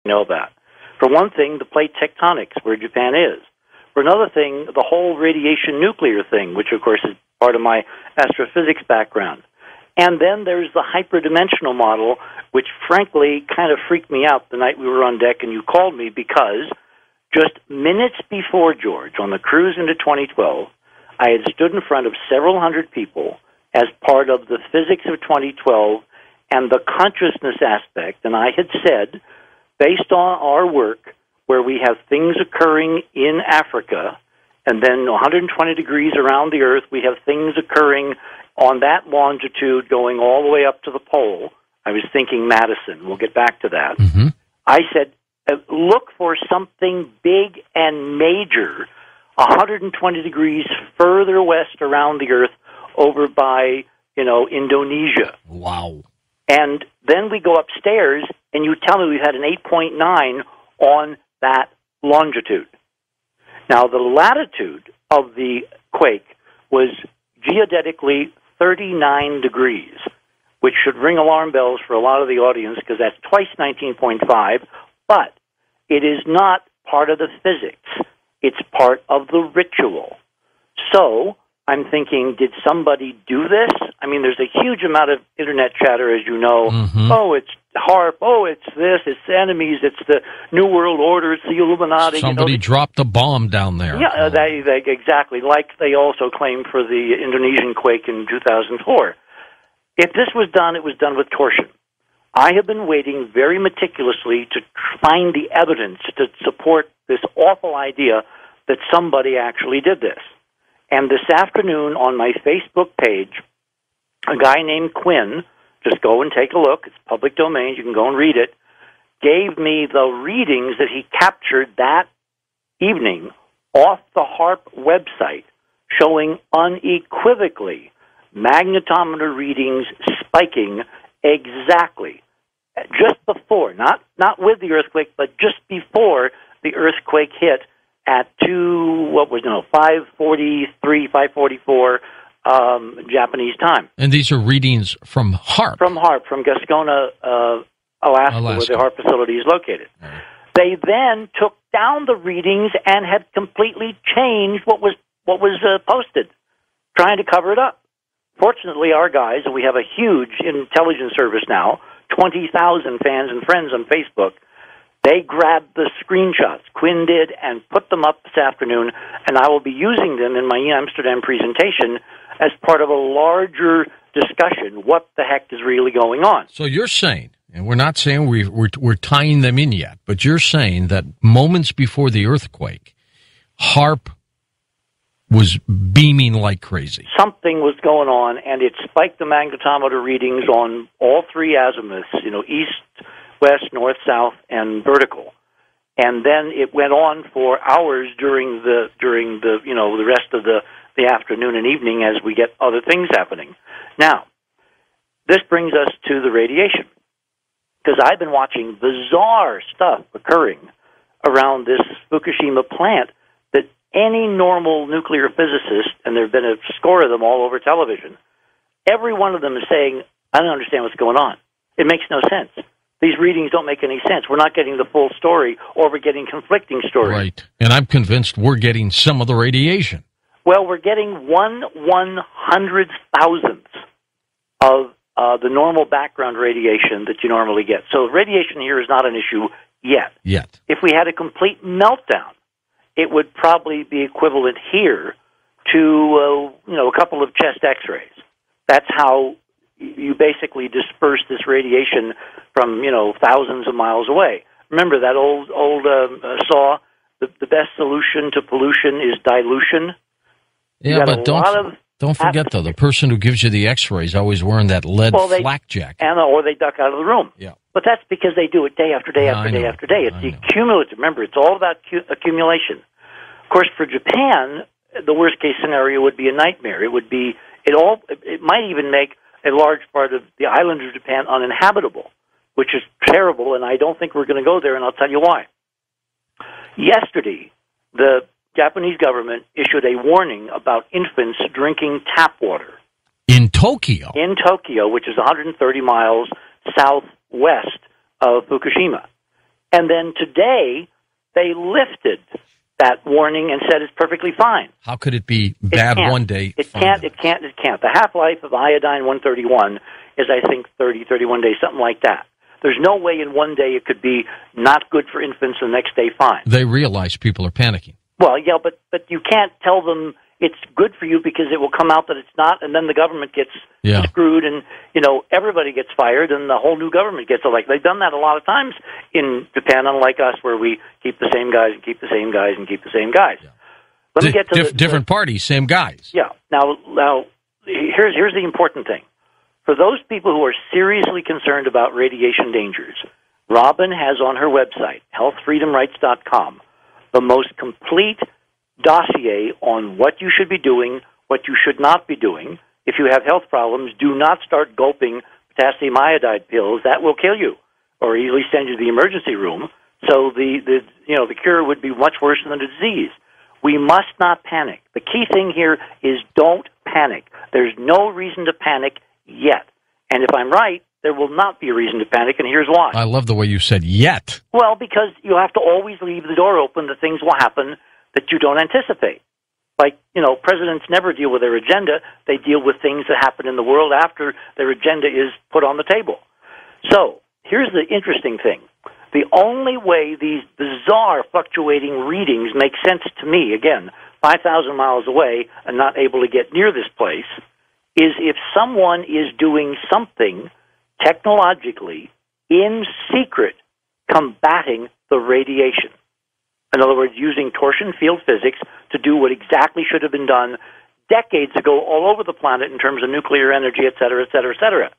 know about. For one thing, the plate tectonics, where Japan is. For another thing, the whole radiation nuclear thing, which, of course, is part of my astrophysics background. And then there's the hyperdimensional model, which, frankly, kind of freaked me out the night we were on deck and you called me, because just minutes before, George, on the cruise into 2012, I had stood in front of several hundred people as part of the physics of 2012 and the consciousness aspect, and I had said, based on our work, where we have things occurring in Africa, and then 120 degrees around the Earth, we have things occurring on that longitude going all the way up to the pole. I was thinking Madison. We'll get back to that. Mm-hmm. I said, look for something big and major 120 degrees further west around the Earth over by, Indonesia. Wow. And then we go upstairs, and you tell me we've had an 8.9 on that longitude. Now, the latitude of the quake was geodetically 39 degrees, which should ring alarm bells for a lot of the audience because that's twice 19.5, but it is not part of the physics. It's part of the ritual. So I'm thinking, did somebody do this? I mean, there's a huge amount of Internet chatter, as you know. Mm-hmm. Oh, it's HAARP. Oh, it's this. It's the enemies. It's the New World Order. It's the Illuminati. Somebody dropped a bomb down there. Yeah, they exactly. Like they also claimed for the Indonesian quake in 2004. If this was done, it was done with torsion. I have been waiting very meticulously to find the evidence to support this awful idea that somebody actually did this. And this afternoon on my Facebook page, a guy named Quinn, just go and take a look, it's public domain, you can go and read it, gave me the readings that he captured that evening off the HAARP website, showing unequivocally magnetometer readings spiking exactly just before, not with the earthquake, but just before the earthquake hit at 5:43, 5:44 Japanese time. And these are readings from HAARP. From HAARP, from Gascona, Alaska, where the HAARP facility is located. Right. They then took down the readings and had completely changed what was posted, trying to cover it up. Fortunately, our guys, and we have a huge intelligence service now, 20,000 fans and friends on Facebook, they grabbed the screenshots, Quinn did, and put them up this afternoon, and I will be using them in my Amsterdam presentation as part of a larger discussion. What the heck is really going on? So you're saying, and we're not saying we're tying them in yet, but you're saying that moments before the earthquake, HAARP was beaming like crazy. Something was going on, and it spiked the magnetometer readings on all three azimuths, east, west, north, south, and vertical. And then it went on for hours during the the rest of the afternoon and evening as we get other things happening. Now, this brings us to the radiation, because I've been watching bizarre stuff occurring around this Fukushima plant that any normal nuclear physicist, and there have been a score of them all over television, every one of them is saying, I don't understand what's going on. It makes no sense. These readings don't make any sense. We're not getting the full story, or we're getting conflicting stories. Right. And I'm convinced we're getting some of the radiation. Well, we're getting 1/100,000th of the normal background radiation that you normally get. So radiation here is not an issue yet. If we had a complete meltdown, it would probably be equivalent here to a couple of chest X-rays. That's how you basically disperse this radiation from thousands of miles away. Remember that old saw, the best solution to pollution is dilution. Yeah, but don't forget though, the person who gives you the X-rays always wearing that lead flak jacket, or they duck out of the room. Yeah, but that's because they do it day after day after day after day. It's the cumulative. Remember, it's all about accumulation. Of course, for Japan, the worst case scenario would be a nightmare. It might even make a large part of the island of Japan uninhabitable, which is terrible, and I don't think we're going to go there, and I'll tell you why. Yesterday, the Japanese government issued a warning about infants drinking tap water. In Tokyo? In Tokyo, which is 130 miles southwest of Fukushima. And then today, they lifted that warning and said it's perfectly fine. How could it be bad one day? It can't. The half-life of iodine-131 is, I think, 31 days, something like that. There's no way in one day it could be not good for infants and the next day fine. They realize people are panicking. Well, yeah, but you can't tell them it's good for you because it will come out that it's not, and then the government gets screwed, and everybody gets fired, and the whole new government gets elected. They've done that a lot of times in Japan, unlike us, where we keep the same guys and keep the same guys and keep the same guys. Yeah. Let me get to different parties, same guys. Yeah. Now, here's the important thing. For those people who are seriously concerned about radiation dangers, Robin has on her website, healthfreedomrights.com, the most complete dossier on what you should be doing, what you should not be doing. If you have health problems, do not start gulping potassium iodide pills. That will kill you, or at least send you to the emergency room. So the cure would be much worse than the disease. We must not panic. The key thing here is don't panic. There's no reason to panic yet. And if I'm right, there will not be a reason to panic, and here's why. I love the way you said yet. Well, because you have to always leave the door open that things will happen that you don't anticipate. Like, presidents never deal with their agenda. They deal with things that happen in the world after their agenda is put on the table. So, here's the interesting thing. The only way these bizarre fluctuating readings make sense to me, again, 5,000 miles away and not able to get near this place, is if someone is doing something technologically in secret combating the radiation. In other words, using torsion field physics to do what exactly should have been done decades ago all over the planet in terms of nuclear energy, et cetera, et cetera, et cetera.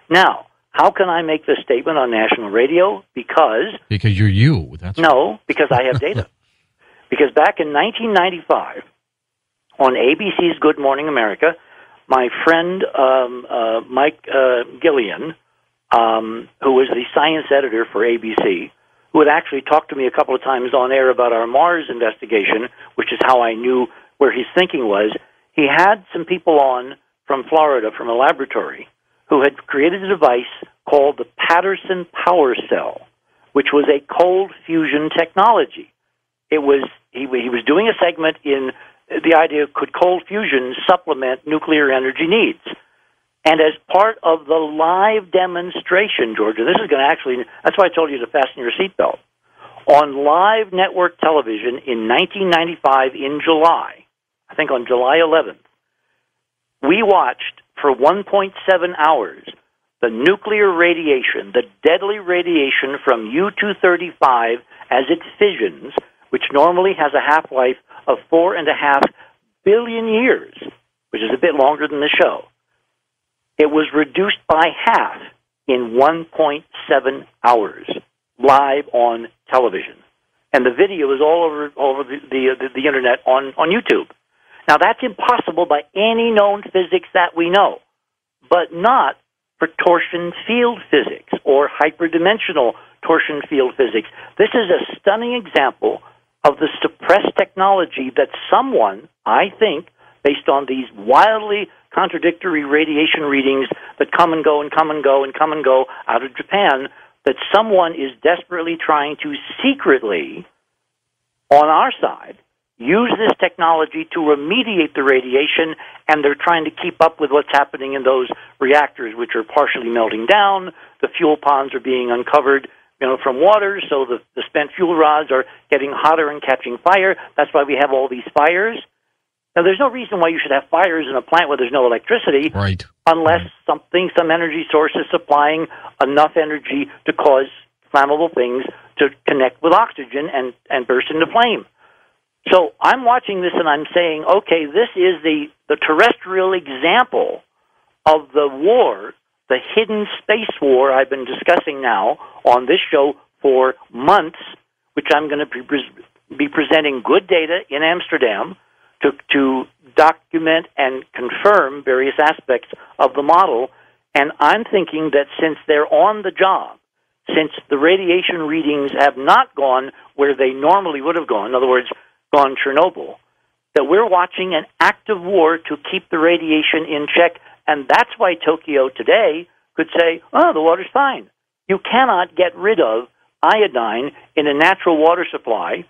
Now, how can I make this statement on national radio? Because you're you. That's no, because I have data. Because back in 1995, on ABC's Good Morning America, my friend Mike Gillian, who was the science editor for ABC, who had actually talked to me a couple of times on air about our Mars investigation, which is how I knew where his thinking was, he had some people on from Florida, from a laboratory, who had created a device called the Patterson Power Cell, which was a cold fusion technology. He was doing a segment in the idea, could cold fusion supplement nuclear energy needs? And as part of the live demonstration, Georgia, this is going to actually, that's why I told you to fasten your seatbelt. On live network television in 1995 in July, I think on July 11th, we watched for 1.7 hours the nuclear radiation, the deadly radiation from U-235 as it fissions, which normally has a half-life of 4.5 billion years, which is a bit longer than the show. It was reduced by half in 1.7 hours, live on television. And the video is all over the internet on YouTube. Now, that's impossible by any known physics that we know, but not for torsion field physics or hyperdimensional torsion field physics. This is a stunning example of the suppressed technology that someone, I think, based on these wildly contradictory radiation readings that come and go and come and go and come and go out of Japan, that someone is desperately trying to secretly, on our side, use this technology to remediate the radiation, and they're trying to keep up with what's happening in those reactors, which are partially melting down. The fuel ponds are being uncovered, from water, so the spent fuel rods are getting hotter and catching fire. That's why we have all these fires. Now, there's no reason why you should have fires in a plant where there's no electricity, right? Unless some energy source is supplying enough energy to cause flammable things to connect with oxygen and burst into flame. So I'm watching this and I'm saying, okay, this is the terrestrial example of the war, the hidden space war I've been discussing now on this show for months, which I'm going to be presenting good data in Amsterdam to document and confirm various aspects of the model. And I'm thinking that since they're on the job, since the radiation readings have not gone where they normally would have gone, in other words, gone Chernobyl, that we're watching an active war to keep the radiation in check. And that's why Tokyo today could say, oh, the water's fine. You cannot get rid of iodine in a natural water supply